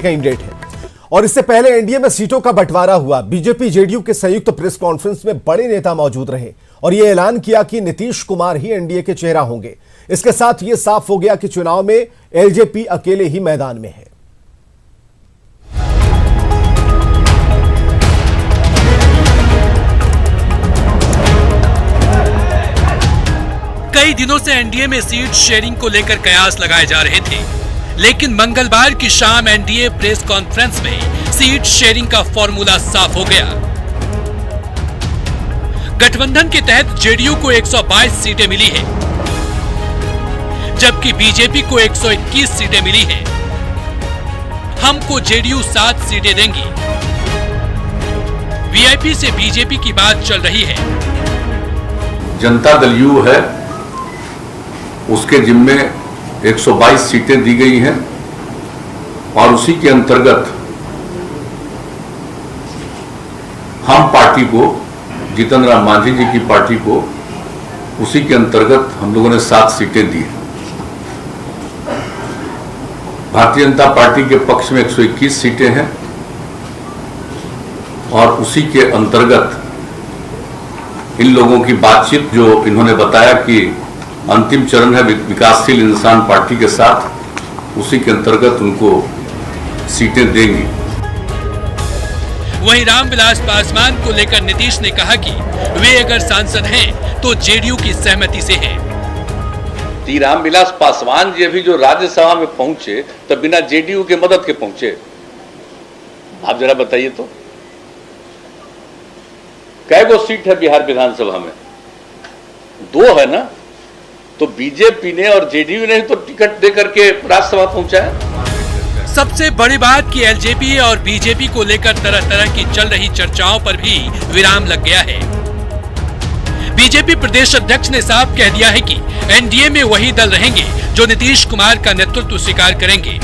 Candidate है। और इससे पहले एनडीए में सीटों का बंटवारा हुआ। बीजेपी जेडीयू के संयुक्त प्रेस कॉन्फ्रेंस में बड़े नेता मौजूद रहे और यह ऐलान किया कि नीतीश कुमार ही एनडीए के चेहरा होंगे। इसके साथ यह साफ हो गया कि चुनाव में एलजेपी अकेले ही मैदान में है। कई दिनों से एनडीए में सीट शेयरिंग को लेकर कयास लगाए जा रहे थे, लेकिन मंगलवार की शाम एनडीए प्रेस कॉन्फ्रेंस में सीट शेयरिंग का फॉर्मूला साफ हो गया। गठबंधन के तहत जेडीयू को 122 सीटें मिली है, जबकि बीजेपी को 121 सीटें मिली हैं। हमको जेडीयू 7 सीटें देंगी। वीआईपी से बीजेपी की बात चल रही है। जनता दल यू है, उसके जिम्मे 122 सीटें दी गई हैं और उसी के अंतर्गत हम पार्टी को, जीतन राम मांझी जी की पार्टी को, उसी के अंतर्गत हम लोगों ने 7 सीटें दी। भारतीय जनता पार्टी के पक्ष में 121 सीटें हैं और उसी के अंतर्गत इन लोगों की बातचीत जो इन्होंने बताया कि अंतिम चरण है विकासशील इंसान पार्टी के साथ, उसी के अंतर्गत उनको सीटें देंगी। वहीं रामविलास पासवान को लेकर नीतीश ने कहा कि वे अगर सांसद हैं तो जेडीयू की सहमति से हैं। रामविलास पासवान जी अभी जो राज्यसभा में पहुंचे तो बिना जेडीयू के मदद के पहुंचे। आप जरा बताइए तो कै गो सीट है बिहार विधानसभा में? 2 है ना। तो बीजेपी ने और जेडीयू ने तो टिकट देकर के राज्यसभा पहुंचा है। सबसे बड़ी बात कि एलजेपी और बीजेपी को लेकर तरह तरह की चल रही चर्चाओं पर भी विराम लग गया है। बीजेपी प्रदेश अध्यक्ष ने साफ कह दिया है कि एनडीए में वही दल रहेंगे जो नीतीश कुमार का नेतृत्व स्वीकार करेंगे।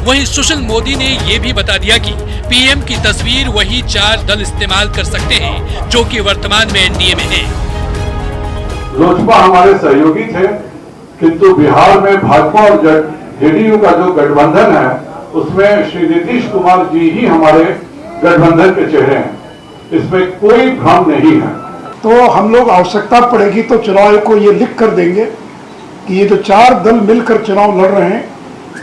वहीं सुशील मोदी ने यह भी बता दिया कि पीएम की तस्वीर वही 4 दल इस्तेमाल कर सकते हैं जो कि वर्तमान में एनडीए में हैं। लोजपा हमारे सहयोगी थे, किंतु बिहार में भाजपा और जेडीयू का जो गठबंधन है उसमें श्री नीतीश कुमार जी ही हमारे गठबंधन के चेहरे हैं। इसमें कोई भ्रम नहीं है। तो हम लोग आवश्यकता पड़ेगी तो चुनाव आयोग को ये लिख कर देंगे कि ये जो 4 दल मिलकर चुनाव लड़ रहे हैं,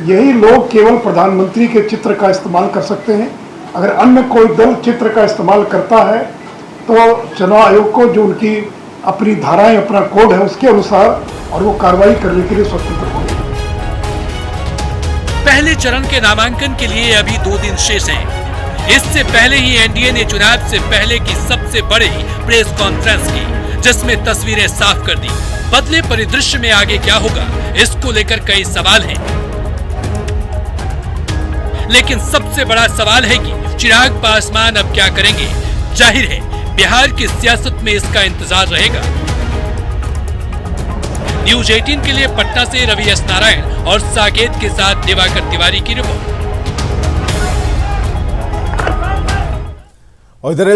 यही लोग केवल प्रधानमंत्री के चित्र का इस्तेमाल कर सकते हैं। अगर अन्य कोई दल चित्र का इस्तेमाल करता है तो चुनाव आयोग को जो उनकी अपनी धाराएं, अपना कोड है, उसके अनुसार और वो कार्रवाई करने के लिए स्वतंत्र होंगे। पहले चरण के नामांकन के लिए अभी 2 दिन शेष हैं। इससे पहले ही एनडीए ने चुनाव से पहले की सबसे बड़ी प्रेस कॉन्फ्रेंस की, जिसमें तस्वीरें साफ कर दी। बदले परिदृश्य में आगे क्या होगा, इसको लेकर कई सवाल हैं। लेकिन सबसे बड़ा सवाल है कि चिराग पासवान अब क्या करेंगे। जाहिर है बिहार की सियासत में इसका इंतजार रहेगा। न्यूज 18 के लिए पटना से रवि एस नारायण और साकेत के साथ दिवाकर तिवारी की रिपोर्ट। और इधर